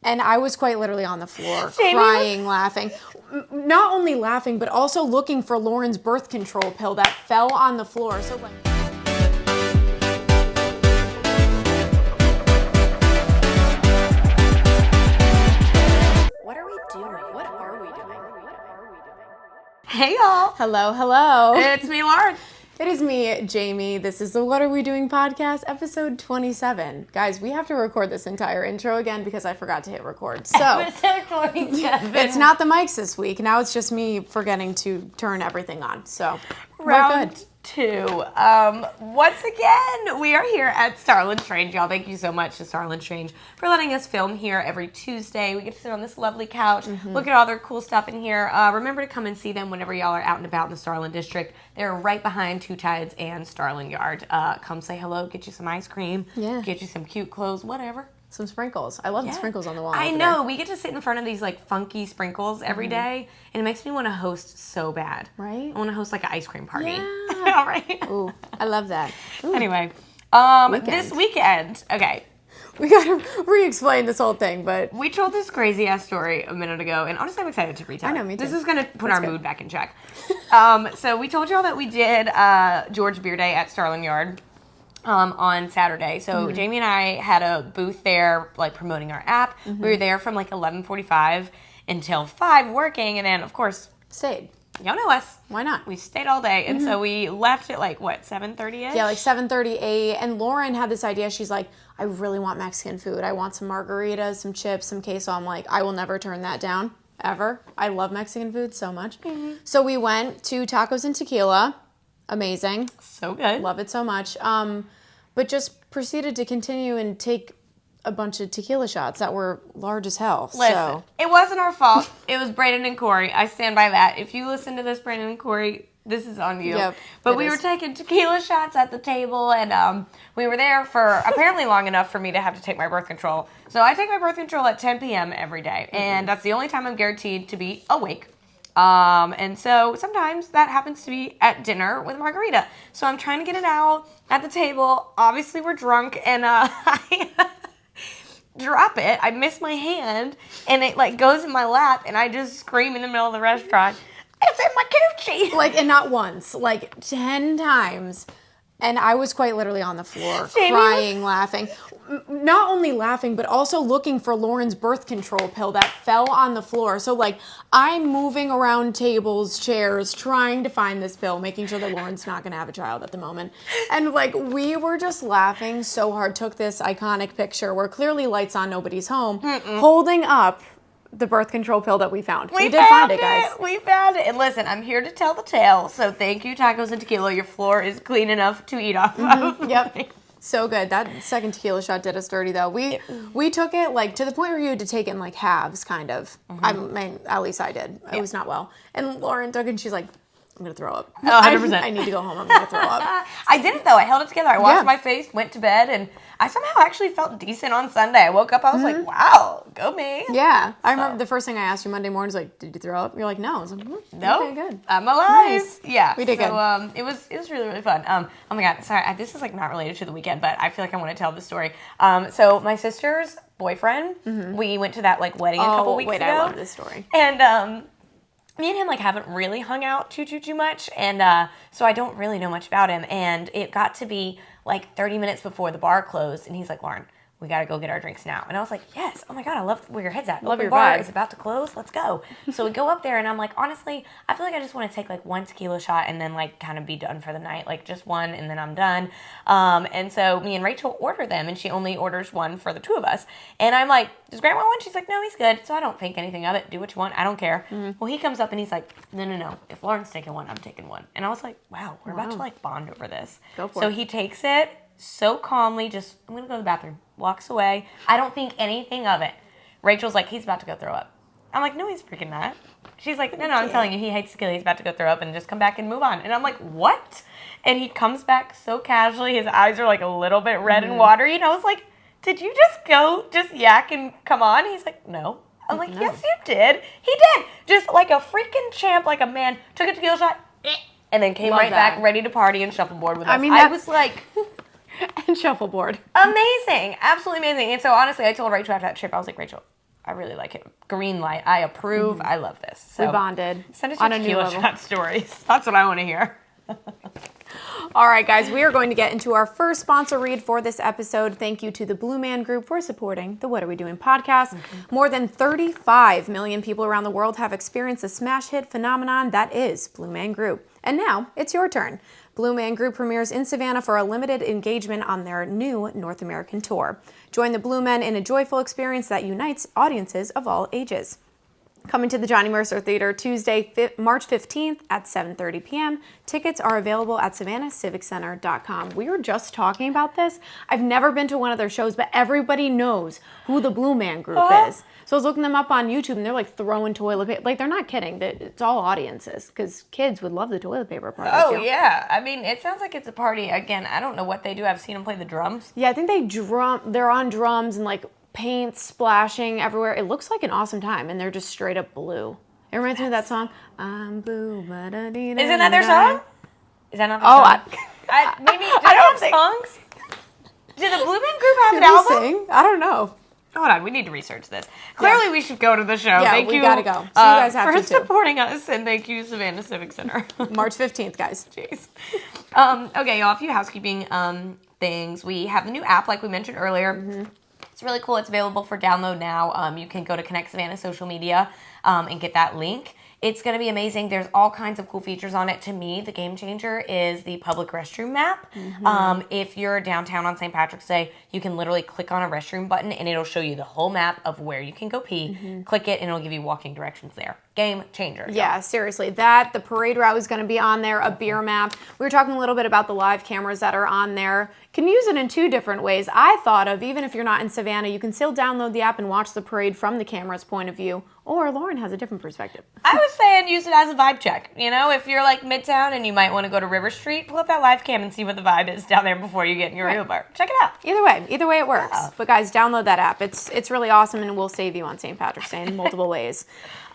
And I was quite literally on the floor, crying, laughing. Not only laughing, but also looking for Lauren's birth control pill that fell on the floor. So like... What are we doing? What are we doing? Hey y'all. Hello, hello. It's me, Lauren. It is me, Jamie. This is the What Are We Doing podcast, episode 27. Guys, we have to record this entire intro again because I forgot to hit record. So Episode 27. It's not the mics this week. Now it's just me forgetting to turn everything on. So Round we're good. 2. Once again, we are here at Starland Strange, y'all. Thank you so much to Starland Strange for letting us film here every Tuesday. We get to sit on this lovely couch, look at all their cool stuff in here. Remember to come and see them whenever y'all are out and about in the Starland District. They're right behind Two Tides and Starland Yard. Come say hello, get you some ice cream, get you some cute clothes, whatever. Some sprinkles. I love the sprinkles on the wall. I know. We get to sit in front of these like funky sprinkles every day, and it makes me want to host so bad. Right? I want to host like an ice cream party. Yeah. All right. Ooh, I love that. Ooh. Anyway, this weekend, okay. We gotta re-explain this whole thing, but... We told this crazy-ass story a minute ago, and honestly, I'm excited to retell it. I know, me too. This is going to put our mood back in check. So we told y'all that we did George Beer Day at Starland Yard on Saturday. So Jamie and I had a booth there, like, promoting our app. We were there from, like, 11:45 until 5 working, and then, of course... Stayed. Y'all know us. Why not? We stayed all day, and so we left at, like, what, 7:30ish? Yeah, like 7:38, and Lauren had this idea. She's like, I really want Mexican food. I want some margaritas, some chips, some queso. I'm like, I will never turn that down, ever. I love Mexican food so much. So we went to Tacos and Tequila. Amazing. So good. Love it so much. But just proceeded to continue and take a bunch of tequila shots that were large as hell. Listen, it wasn't our fault. It was Brandon and Corey. I stand by that. If you listen to this, Brandon and Corey, this is on you. Yep, but we were taking tequila shots at the table, and we were there for apparently long enough for me to have to take my birth control. So I take my birth control at 10 p.m. every day, and that's the only time I'm guaranteed to be awake. And so sometimes that happens to be at dinner with margarita. So I'm trying to get it out at the table. Obviously, we're drunk, and I drop it. I miss my hand, and it like goes in my lap, and I just scream in the middle of the restaurant, "It's in my coochie!" Like, and not once, like 10 times. And I was quite literally on the floor, Jamie crying, laughing. Not only laughing, but also looking for Lauren's birth control pill that fell on the floor. So, like, I'm moving around tables, chairs, trying to find this pill, making sure that Lauren's not going to have a child at the moment. And, like, we were just laughing so hard. Took this iconic picture where clearly lights on, nobody's home, holding up the birth control pill that we found. We did find it, guys. We found it. And listen, I'm here to tell the tale. So thank you, Tacos and Tequila. Your floor is clean enough to eat off of. Yep. So good. That second tequila shot did us dirty, though. We took it, like, to the point where you had to take it in, like, halves, kind of. I mean, at least I did. It was not well. And Lauren took it, and she's like, I'm going to throw up. 100%. I need to go home. I'm going to throw up. I did it, though. I held it together. I washed my face, went to bed, and I somehow actually felt decent on Sunday. I woke up, I was like, wow, go me. Yeah. I remember the first thing I asked you Monday morning was like, did you throw up? You're like, no. I was like, no. Okay, good. I'm alive. Nice. Yeah. We did good. So it was really, really fun. Oh my God. Sorry. This is like not related to the weekend, but I feel like I want to tell the story. So my sister's boyfriend, we went to that like wedding a couple weeks ago. I love this story. And me and him like haven't really hung out too much, and so I don't really know much about him. And it got to be like 30 minutes before the bar closed, and he's like, Lauren, we gotta go get our drinks now. And I was like, yes, oh my God, I love where your head's at. Love Open your bar vibe. is about to close, let's go. So we go up there, and I'm like, honestly, I feel like I just want to take like one tequila shot and then like kind of be done for the night, like just one, and then I'm done. And so me and Rachel order them, and she only orders one for the two of us. And I'm like, does Grant want one? She's like, no, he's good. So I don't think anything of it. Do what you want. I don't care. Well, he comes up and he's like, no. If Lauren's taking one, I'm taking one. And I was like, wow, we're about to like bond over this. Go for it. So he takes it so calmly, just, I'm going to go to the bathroom. Walks away. I don't think anything of it. Rachel's like, he's about to go throw up. I'm like, no, he's freaking not. She's like, no, I'm telling you, he hates tequila. He's about to go throw up and just come back and move on. And I'm like, what? And he comes back so casually. His eyes are like a little bit red and watery. And I was like, did you just go just yak and come on? He's like, no. I'm like, yes, you did. He did. Just like a freaking champ, like a man. Took a tequila shot, and then came back ready to party and shuffleboard with us. I mean, I was like... and shuffleboard. Amazing. Absolutely amazing. And so honestly, I told Rachel after that trip, I was like, Rachel, I really like it. Green light. I approve. I love this. So We bonded send us on your a new tequila level. shot stories. That's what I want to hear. All right, guys, we are going to get into our first sponsor read for this episode. Thank you to the Blue Man Group for supporting the What Are We Doing podcast. More than 35 million people around the world have experienced the smash hit phenomenon that is Blue Man Group. And now it's your turn. Blue Man Group premieres in Savannah for a limited engagement on their new North American tour. Join the Blue Men in a joyful experience that unites audiences of all ages. Coming to the Johnny Mercer Theater Tuesday, March 15th at 7:30 p.m. Tickets are available at savannahciviccenter.com. We were just talking about this. I've never been to one of their shows, but everybody knows who the Blue Man Group is. So I was looking them up on YouTube, and they're like throwing toilet paper. Like, they're not kidding. It's all audiences, because kids would love the toilet paper part. Oh, yeah. I mean, it sounds like it's a party. Again, I don't know what they do. I've seen them play the drums. Yeah, I think they're on drums and like paint splashing everywhere. It looks like an awesome time, and they're just straight up blue. It reminds me of that song. I'm blue. Isn't that their song? Is that not their song? Maybe. Do they have songs? Do the Blue Man Group have an album? Sing? I don't know. Hold on, we need to research this. Clearly, we should go to the show. Yeah, thank we you. gotta go. So you guys have for to, too. supporting us, and thank you, Savannah Civic Center. March 15th, guys. Jeez. Okay, y'all. A few housekeeping things. We have the new app, like we mentioned earlier. It's really cool. It's available for download now. You can go to Connect Savannah social media and get that link. It's going to be amazing. There's all kinds of cool features on it. To me, the game changer is the public restroom map. If you're downtown on St. Patrick's Day, you can literally click on a restroom button and it'll show you the whole map of where you can go pee. Click it and it'll give you walking directions there. Game changer. Yeah, seriously. The parade route is going to be on there, a beer map. We were talking a little bit about the live cameras that are on there. Can use it in two different ways. I thought of, even if you're not in Savannah, you can still download the app and watch the parade from the camera's point of view. Or Lauren has a different perspective. I was saying use it as a vibe check. You know, if you're like Midtown and you might want to go to River Street, pull up that live cam and see what the vibe is down there before you get in your Uber. Check it out. Either way it works. Yeah. But guys, download that app. It's really awesome and will save you on St. Patrick's Day in multiple ways.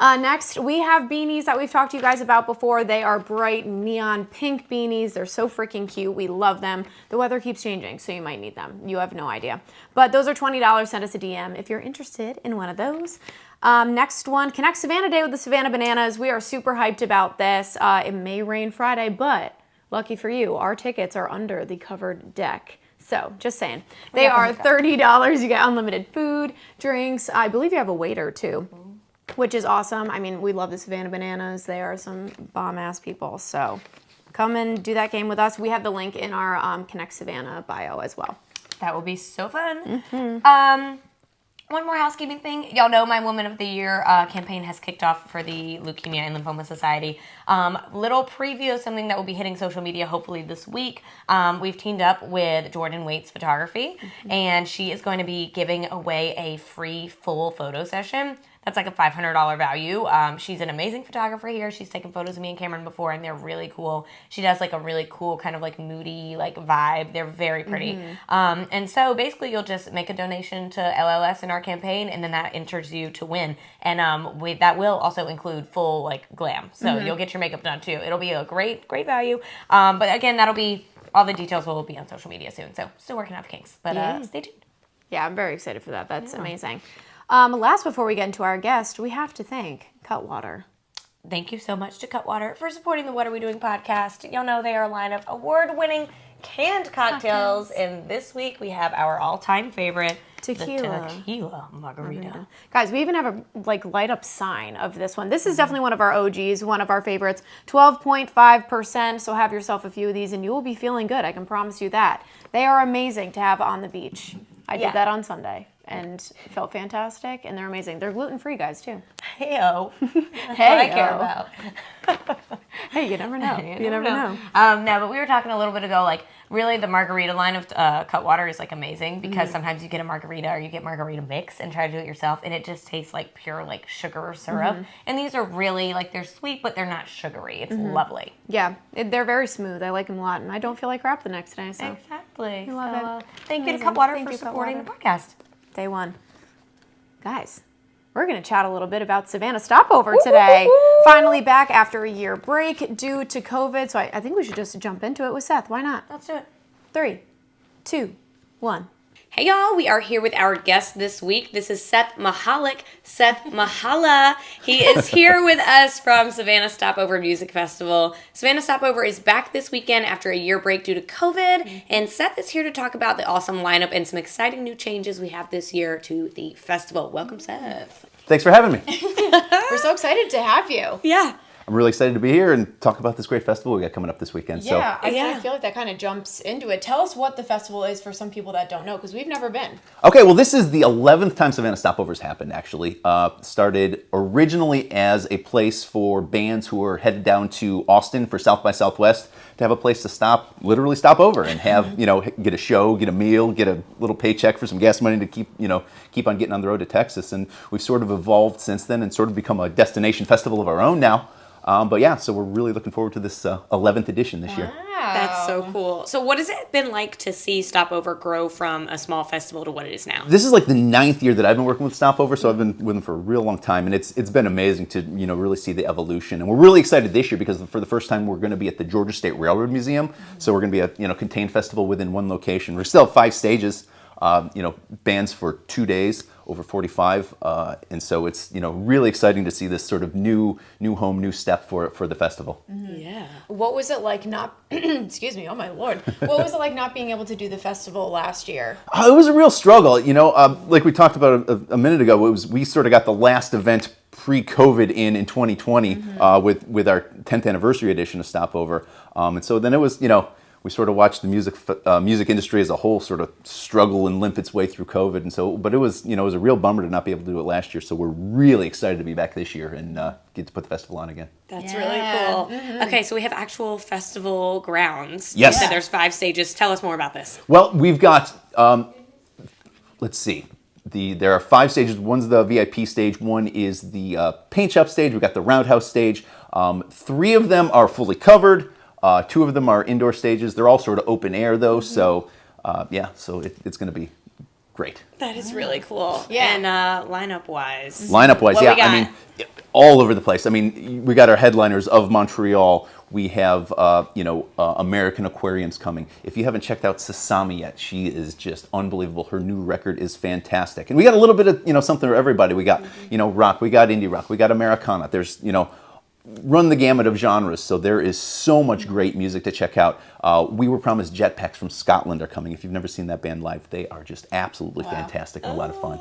Next, we have beanies that we've talked to you guys about before. They are bright neon pink beanies. They're so freaking cute. We love them. The weather keeps changing, so you might need them. You have no idea. But those are $20. Send us a DM if you're interested in one of those. Next one, Connect Savannah Day with the Savannah Bananas. We are super hyped about this. It may rain Friday, but lucky for you, our tickets are under the covered deck. So, just saying. They are $30. You get unlimited food, drinks. I believe you have a waiter, too, which is awesome. I mean, we love the Savannah Bananas. They are some bomb-ass people. So, come and do that game with us. We have the link in our Connect Savannah bio as well. That will be so fun. One more housekeeping thing. Y'all know my Woman of the Year campaign has kicked off for the Leukemia and Lymphoma Society. Little preview of something that will be hitting social media hopefully this week. We've teamed up with Jordan Waite's Photography, and she is going to be giving away a free full photo session. That's like a $500 value. She's an amazing photographer here. She's taken photos of me and Cameron before, and they're really cool. She does like a really cool kind of like moody like vibe. They're very pretty. And so basically you'll just make a donation to LLS in our campaign, and then that enters you to win. And that will also include full like glam. So you'll get your makeup done too. It'll be a great value. But again, all the details will be on social media soon. So still working out the kinks, but stay tuned. Yeah, I'm very excited for that. That's amazing. Last, before we get into our guest, we have to thank Cutwater. Thank you so much to Cutwater for supporting the What Are We Doing podcast. Y'all know they are a line of award-winning canned cocktails. And this week we have our all-time favorite, tequila. The tequila margarita. Guys, we even have a light up sign of this one. This is definitely one of our OGs, one of our favorites. 12.5%, so have yourself a few of these and you will be feeling good. I can promise you that. They are amazing to have on the beach. I did that on Sunday and it felt fantastic, and they're amazing. They're gluten-free, guys, too. Hey-o. That's what I care about. Hey, you never know. You never know. No, but we were talking a little bit ago, like, really the margarita line of Cutwater is, like, amazing because sometimes you get a margarita or you get margarita mix and try to do it yourself, and it just tastes like pure, like, sugar or syrup. And these are really, like, they're sweet, but they're not sugary. It's lovely. Yeah, they're very smooth. I like them a lot, and I don't feel like crap the next day, so. Exactly. I love it. Thank you to Cutwater for supporting the podcast. Day one. Guys, we're going to chat a little bit about Savannah Stopover today. Finally back after a year break due to COVID, so I think we should just jump into it with Seth. Why not? Let's do it. 3, 2, 1. Hey y'all, we are here with our guest this week. This is Seth Mahalik. Seth Mahala. He is here with us from Savannah Stopover Music Festival. Savannah Stopover is back this weekend after a year break due to COVID, and Seth is here to talk about the awesome lineup and some exciting new changes we have this year to the festival. Welcome, Seth. Thanks for having me. We're so excited to have you. Yeah. I'm really excited to be here and talk about this great festival we got coming up this weekend. Yeah, So, I feel like that kind of jumps into it. Tell us what the festival is for some people that don't know, because we've never been. okay, well, this is the 11th time Savannah Stopovers happened, actually. Started originally as a place for bands who were headed down to Austin for South by Southwest to have a place to stop, literally stop over and have, get a show, get a meal, get a little paycheck for some gas money to keep on getting on the road to Texas. And we've sort of evolved since then and sort of become a destination festival of our own now. But yeah, so we're really looking forward to this 11th edition this year. That's so cool. So what has it been like to see Stopover grow from a small festival to what it is now? This is like the 9th year that I've been working with Stopover, so I've been with them for a real long time, and it's been amazing to really see the evolution. And we're really excited this year because for the first time we're going to be at the Georgia State Railroad Museum. So we're going to be a contained festival within one location. We still have 5 stages, bands for 2 days. Over 45, and so it's really exciting to see this sort of new home, new step for the festival. Mm-hmm. Yeah. What was it like not? Excuse me. Oh my lord. What was it like not being able to do the festival last year? It was a real struggle. Like we talked about a minute ago. We sort of got the last event pre-COVID in 2020 with our 10th anniversary edition of Stopover, and so then it was we sort of watched the music industry as a whole sort of struggle and limp its way through COVID, and so, but it was a real bummer to not be able to do it last year. So we're really excited to be back this year and get to put the festival on again. That's really cool. Mm-hmm. Okay, so we have actual festival grounds. Yes. You said there's 5 stages. Tell us more about this. Well, we've got let's see. There are 5 stages. One's the VIP stage. One is the paint shop stage. We've got the roundhouse stage. 3 of them are fully covered. 2 of them are indoor stages. They're all sort of open air, though. So, so it's going to be great. That is really cool. Yeah. And lineup-wise? Lineup-wise, What yeah. we got? I mean, all over the place. I mean, we got our headliners of Montreal. We have, American Aquarium's coming. If you haven't checked out Sasami yet, she is just unbelievable. Her new record is fantastic. And we got a little bit of, something for everybody. We got, rock. We got indie rock. We got Americana. There's, run the gamut of genres, so there is so much great music to check out. We Were Promised Jetpacks from Scotland are coming. If you've never seen that band live, they are just absolutely fantastic and a lot of fun.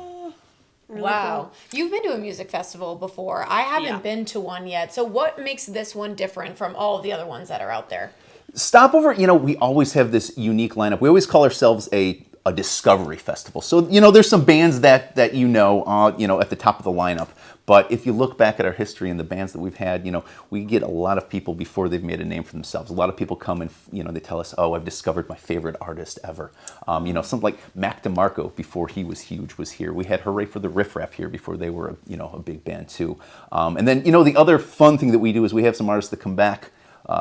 Really Wow. cool. You've been to a music festival before. I haven't been to one yet. So what makes this one different from all of the other ones that are out there? Stopover, we always have this unique lineup. We always call ourselves a discovery festival. So, there's some bands that at the top of the lineup. But if you look back at our history and the bands that we've had, we get a lot of people before they've made a name for themselves. A lot of people come and, they tell us, oh, I've discovered my favorite artist ever. Something like Mac DeMarco, before he was huge, was here. We had Hooray for the Riff Raff here before they were, a big band too. And then, the other fun thing that we do is we have some artists that come back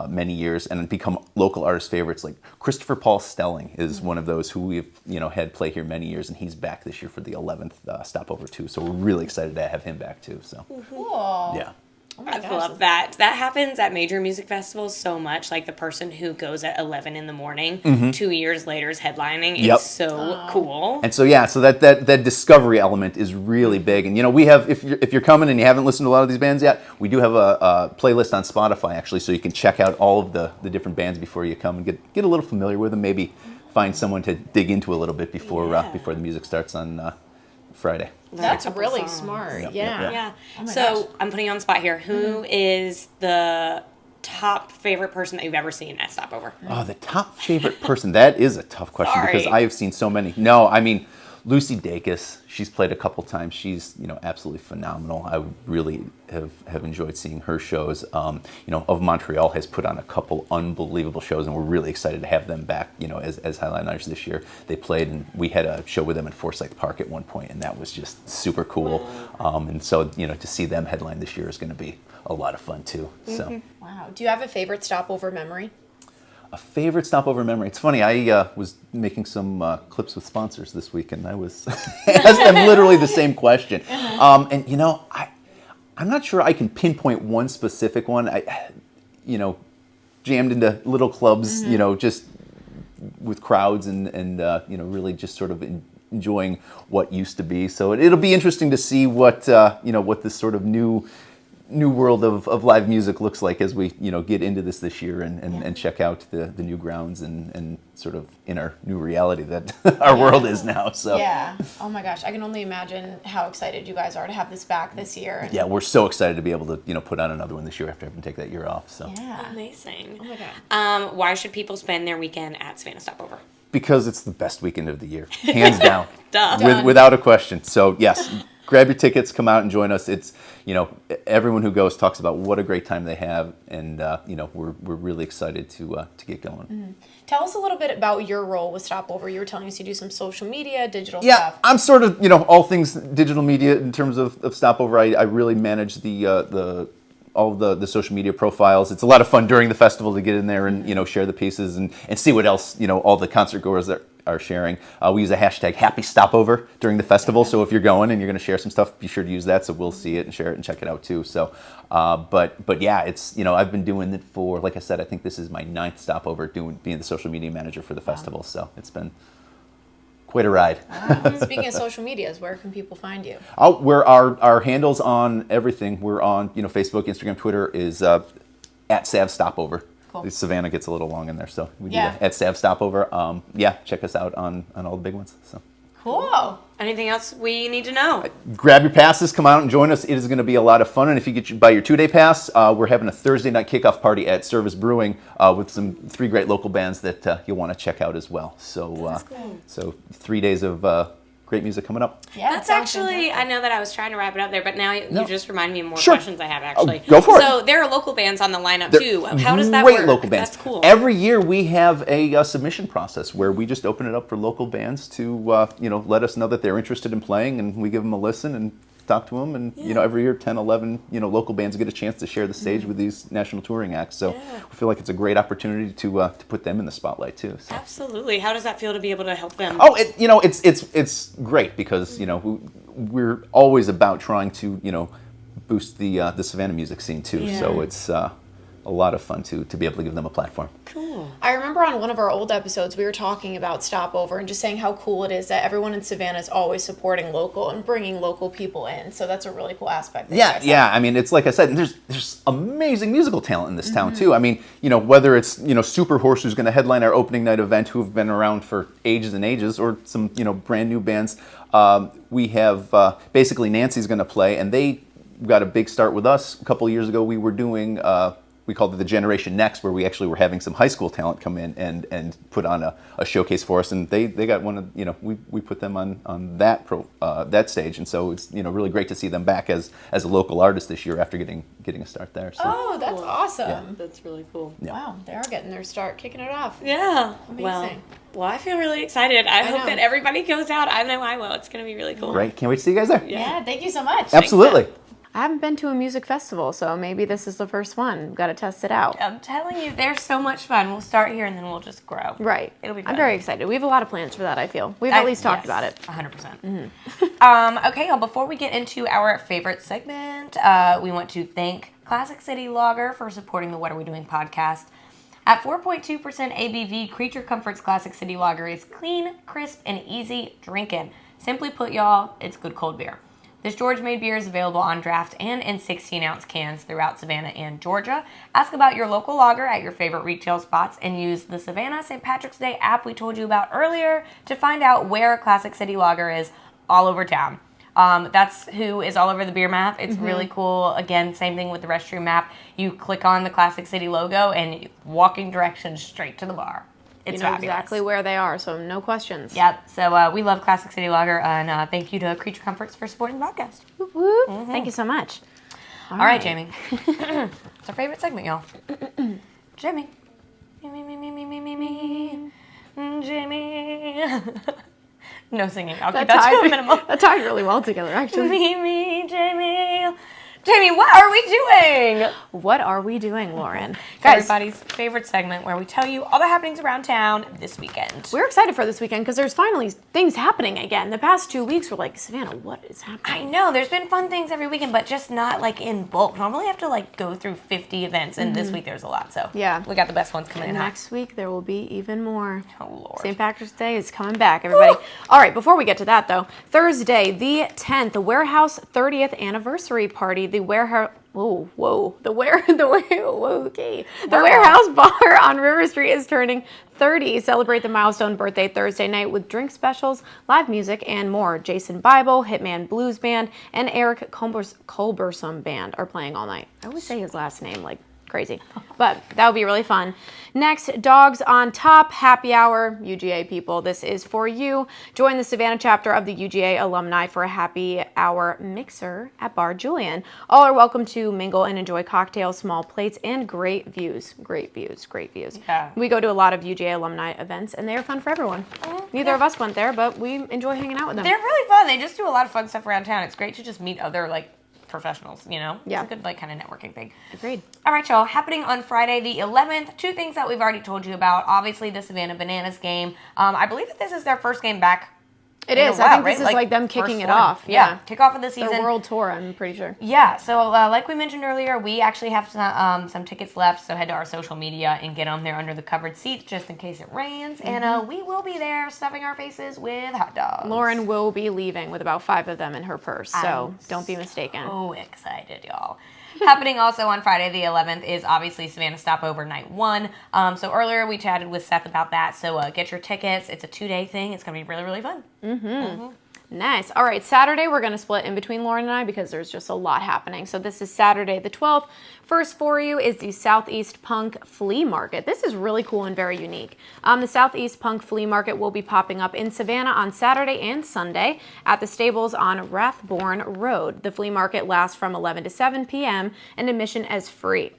many years and become local artist favorites. Like Christopher Paul Stelling is one of those who we've had play here many years, and he's back this year for the 11th Stopover too. So we're really excited to have him back too. So Cool. yeah. Oh my I gosh. love that. That happens at major music festivals so much. Like the person who goes at 11 in the morning, 2 years later is headlining. Yep. It's so cool. And so so that discovery element is really big. And we have, if you're coming and you haven't listened to a lot of these bands yet, we do have a playlist on Spotify actually, so you can check out all of the different bands before you come and get a little familiar with them. Maybe find someone to dig into a little bit before the music starts on Friday. That's couple really songs. smart. Yep, Yeah. yep, yep. Yeah. Oh my So gosh. I'm putting you on the spot here. Who is the top favorite person that you've ever seen at Stopover? Oh, the top favorite person. That is a tough question because Sorry. I have seen so many. No, I mean, Lucy Dacus, she's played a couple times. She's, absolutely phenomenal. I really have enjoyed seeing her shows. Of Montreal has put on a couple unbelievable shows, and we're really excited to have them back, as headliners this year. They played, and we had a show with them in Forsyth Park at one point, and that was just super cool. And so, to see them headline this year is going to be a lot of fun too. So. Wow. Do you have a favorite stopover memory? A favorite stopover memory. It's funny, I was making some clips with sponsors this week, and I was asked them literally the same question. And I'm not sure I can pinpoint one specific one. I jammed into little clubs, just with crowds and really just sort of enjoying what used to be. So it'll be interesting to see what what this sort of new world of live music looks like as we get into this year and check out the new grounds and sort of in our new reality that our world is now. So yeah, oh my gosh, I can only imagine how excited you guys are to have this back this year. Yeah, we're so excited to be able to put on another one this year after having to take that year off. So Yeah, Amazing. oh my god. Why should people spend their weekend at Savannah Stopover? because it's the best weekend of the year, hands down, Duh. without a question. So yes, grab your tickets, come out and join us. It's everyone who goes talks about what a great time they have, and we're really excited to get going. Mm-hmm. Tell us a little bit about your role with Stopover. You were telling us you do some social media, digital Yeah, stuff. I'm sort of all things digital media in terms of Stopover. I really manage all of the social media profiles. It's a lot of fun during the festival to get in there and share the pieces and see what else all the concert goers are sharing. We use a hashtag Happy Stopover during the festival, so if you're going and you're going to share some stuff, be sure to use that so we'll see it and share it and check it out too. So, but yeah, it's I've been doing it for, like I said, I think this is my 9th Stopover being the social media manager for the festival. So it's been quite a ride. Wow. Speaking of social medias, where can people find you? Oh, we're our handles on everything. We're on Facebook, Instagram, Twitter is at Sav Stopover. Cool. Savannah gets a little long in there, so we do Yeah. that at Sav Stopover. Check us out on all the big ones. So Cool. Anything else we need to know? grab your passes, come out and join us. It is going to be a lot of fun, and if you buy your 2-day pass, we're having a Thursday night kickoff party at Service Brewing with 3 great local bands that you'll want to check out as well. So so 3 days of great music coming up. Yeah, That's that sounds actually, fantastic. I know that I was trying to wrap it up there, but now you just reminded me of more Sure. questions I have actually. Go for it. So there are local bands on the lineup They're too. How does that great work? local bands. That's cool. Every year we have a submission process where we just open it up for local bands to let us know that they're interested in playing, and we give them a listen and talk to them. And every year 10, 11 local bands get a chance to share the stage with these national touring acts. So we feel like it's a great opportunity to put them in the spotlight too. So. Absolutely. How does that feel to be able to help them? Oh, it's great because we're always about trying to boost the Savannah music scene too. Yeah. So it's a lot of fun to be able to give them a platform. Cool. I remember on one of our old episodes, we were talking about Stopover and just saying how cool it is that everyone in Savannah is always supporting local and bringing local people in. So that's a really cool aspect. that you guys have. Yeah. I mean, it's like I said, there's amazing musical talent in this town too. I mean, whether it's Super Horse, who's going to headline our opening night event, who have been around for ages and ages, or some brand new bands. We have basically Nancy's going to play, and they got a big start with us a couple of years ago. We were doing. We called it the Generation Next, where we actually were having some high school talent come in and put on a showcase for us, and they got one of we put them on that stage, and so it's really great to see them back as a local artist this year after getting a start there. So. Oh, that's awesome. That's really cool. Yeah. Wow, they are getting their start, kicking it off. Yeah. Amazing. Well, I feel really excited. I hope know. that everybody goes out. I know I will. It's going to be really cool. Great, can't wait to see you guys there. Yeah, thank you so much. Absolutely. I haven't been to a music festival, so maybe this is the first one. Got to test it out. I'm telling you, they're so much fun. We'll start here and then we'll just grow. Right. It'll be I'm fun. very excited. We have a lot of plans for that, I feel. We've at least talked about it. 100%. Okay, well, before we get into our favorite segment, we want to thank Classic City Lager for supporting the What Are We Doing podcast. At 4.2% ABV, Creature Comforts Classic City Lager is clean, crisp, and easy drinking. Simply put, y'all, it's good cold beer. This George-made beer is available on draft and in 16-ounce cans throughout Savannah and Georgia. Ask about your local lager at your favorite retail spots and use the Savannah St. Patrick's Day app we told you about earlier to find out where Classic City Lager is all over town. That's who is all over the beer map. It's really cool. Again, same thing with the restroom map. You click on the Classic City logo and walking directions straight to the bar. It's You know fabulous. exactly where they are, so no questions. Yep. So we love Classic City Lager, and thank you to Creature Comforts for supporting the podcast. Whoop, whoop. Thank you so much. All right, Jamie. It's our favorite segment, y'all. Jamie. Me. Jamie. No singing. I'll keep that to a minimum. That tied really well together, actually. Me, Jamie. Jamie, what are we doing? What are we doing, Lauren? It's Guys, everybody's favorite segment where we tell you all the happenings around town this weekend. we're excited for this weekend because there's finally things happening again. The past 2 weeks were like, Savannah, what is I happening? know, there's been fun things every weekend, but just not like in bulk. Normally I have to like go through 50 events, and this week there's a lot, so Yeah. we got the best ones coming in hot. Next week there will be even more. Oh, Lord. St. Patrick's Day is coming back, everybody. All right, before we get to that though, Thursday the 10th, the Warehouse 30th anniversary party. The Warehouse. The Warehouse Bar on River Street is turning 30. Celebrate the milestone birthday Thursday night with drink specials, live music, and more. Jason Bible, Hitman Blues Band, and Eric Culberson Band are playing all night. I always say his last name like crazy, but that would be really fun. Next, Dogs on Top happy hour. UGA people, this is for you. Join the Savannah chapter of the UGA alumni for a happy hour mixer at Bar Julian. All are welcome to mingle and enjoy cocktails, small plates, and great views. Great views. Yeah. We go to a lot of UGA alumni events, and they are fun for everyone. Neither of us went there, but we enjoy hanging out with them. They're really fun. They just do a lot of fun stuff around town. It's great to just meet other like professionals, you know? Yeah. It's a good like kind of networking thing. Agreed. All right, y'all. Happening on Friday the 11th, two things that we've already told you about. Obviously, the Savannah Bananas game. I believe that this is their first game back. It in a is. while, I think right? this is like them kicking first it one. off. Yeah, kickoff of the season. Their world tour, I'm pretty sure. Yeah, so like we mentioned earlier, we actually have some tickets left, so head to our social media and get them there under the covered seats just in case it rains. And we will be there stuffing our faces with hot dogs. Lauren will be leaving with about 5 of them in her purse, so don't be mistaken. So excited, y'all. Happening also on Friday the 11th is obviously Savannah Stopover Night 1. So earlier we chatted with Seth about that, so get your tickets. It's a 2-day thing. It's going to be really, really fun. Nice. All right, Saturday we're going to split in between Lauren and I because there's just a lot happening. So this is Saturday the 12th. First for you is the Southeast Punk Flea Market. This is really cool and very unique. The Southeast Punk Flea Market will be popping up in Savannah on Saturday and Sunday at the stables on Rathbourne Road. The flea market lasts from 11 to 7 p.m. and admission is free.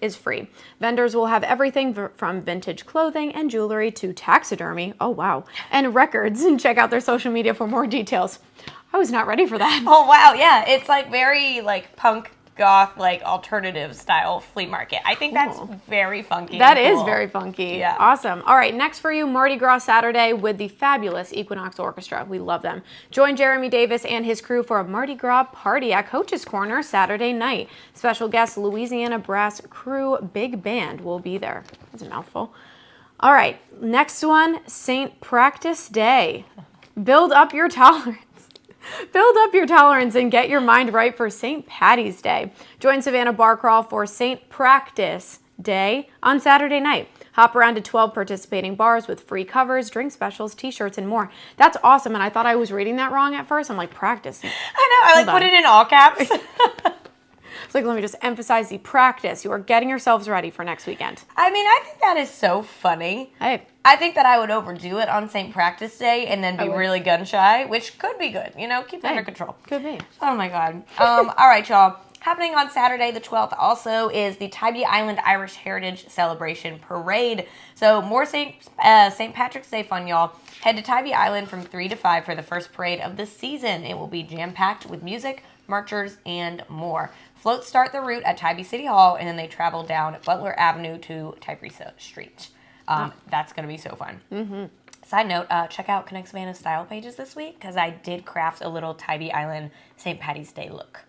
Vendors will have everything from vintage clothing and jewelry to taxidermy. Oh, wow. And records. And check out their social media for more details. I was not ready for that. Oh, wow. Yeah, it's like very like punk goth, like alternative style flea market. I think that's very funky. That and is cool. very funky. Yeah. Awesome. All right, next for you, Mardi Gras Saturday with the fabulous Equinox Orchestra. We love them. Join Jeremy Davis and his crew for a Mardi Gras party at Coach's Corner Saturday night. Special guest Louisiana Brass Crew Big Band will be there. That's a mouthful. All right, next one, St. Practice Day. Build up your tolerance. Build up your tolerance and get your mind right for St. Patty's Day. Join Savannah Bar Crawl for St. Practice Day on Saturday night. Hop around to 12 participating bars with free covers, drink specials, t-shirts, and more. That's awesome, and I thought I was reading that wrong at first. I'm like, practice. I know. I like put it in all caps. It's like, let me just emphasize the practice. You are getting yourselves ready for next weekend. I mean, I think that is so funny. Hey. I think that I would overdo it on St. Practice Day and then be would. really gun shy, which could be good. You know, keep it under control. Could be. Oh my God. All right, y'all. Happening on Saturday the 12th also is the Tybee Island Irish Heritage Celebration Parade. So more St. Patrick's Day fun, y'all. Head to Tybee Island from 3 to 5 for the first parade of the season. It will be jam-packed with music, marchers, and more. Floats start the route at Tybee City Hall, and then they travel down Butler Avenue to Tybee Street. That's going to be so fun. Mm-hmm. Side note, check out Connect Savannah's style pages this week because I did craft a little Tybee Island St. Patty's Day look.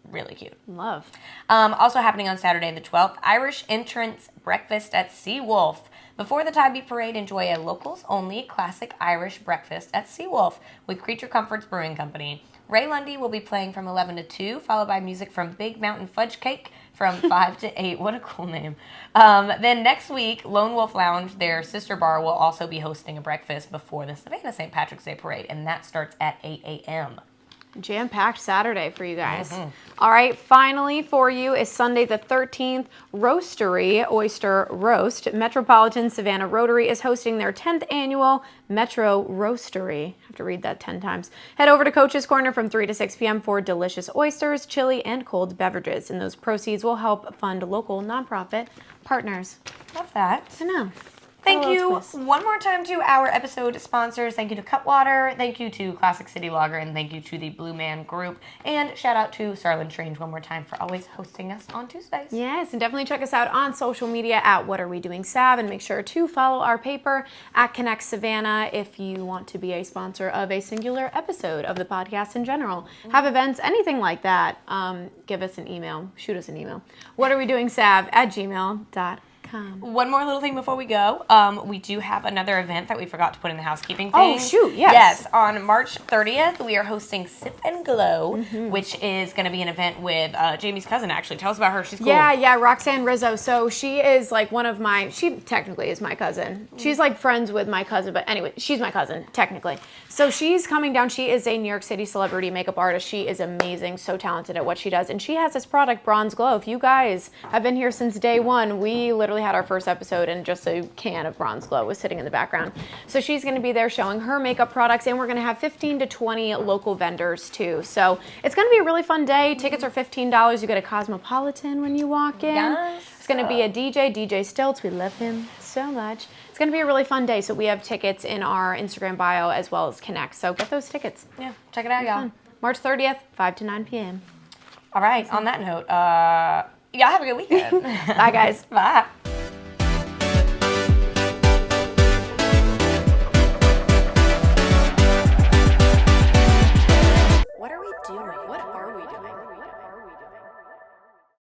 Really cute. Love. Also happening on Saturday the 12th, Irish Entrance Breakfast at Seawolf. Before the Tybee Parade, enjoy a locals-only classic Irish breakfast at Seawolf with Creature Comforts Brewing Company. Ray Lundy will be playing from 11 to 2, followed by music from Big Mountain Fudge Cake from 5 to 8. What a cool name. Then next week, Lone Wolf Lounge, their sister bar, will also be hosting a breakfast before the Savannah St. Patrick's Day Parade, and that starts at 8 a.m. Jam-packed Saturday for you guys. All right, finally for you is Sunday the 13th, Roastery Oyster Roast. Metropolitan Savannah Rotary is hosting their 10th annual Metro Roastery. I have to read that 10 times. Head over to Coach's Corner from 3 to 6 p.m. for delicious oysters, chili, and cold beverages. And those proceeds will help fund local nonprofit partners. Love that. I know. Thank A little you twist. one more time to our episode sponsors. Thank you to Cutwater. Thank you to Classic City Lager. And thank you to the Blue Man Group. And shout out to Sarlin Strange one more time for always hosting us on Tuesdays. Yes, and definitely check us out on social media at What Are We Doing Sav, and make sure to follow our paper at Connect Savannah if you want to be a sponsor of a singular episode of the podcast in general. Have events, anything like that, give us an email, shoot us an email. whatarewedoingsav@gmail.com. One more little thing before we go. We do have another event that we forgot to put in the housekeeping Oh, thing. shoot, yes. Yes, on March 30th, we are hosting Sip and Glow, which is going to be an event with Jamie's cousin, actually. Tell us about her. She's cool. Yeah, Roxanne Rizzo. So she is like one of my, she technically is my cousin. She's like friends with my cousin, but anyway, she's my cousin, technically. So she's coming down. She is a New York City celebrity makeup artist. She is amazing, so talented at what she does. And she has this product, Bronze Glow. If you guys have been here since day one, we literally had our first episode and just a can of Bronze Glow was sitting in the background. So she's going to be there showing her makeup products, and we're going to have 15 to 20 local vendors too. So it's going to be a really fun day. Tickets are $15. You get a Cosmopolitan when you walk in. Yes. It's going to be a DJ Stilts. We love him so much. It's going to be a really fun day. So we have tickets in our Instagram bio as well as Connect. So get those tickets. Yeah, check it out, y'all. Fun. March 30th, 5 to 9 p.m. All right, on that note, y'all have a good weekend. Bye, guys. Bye.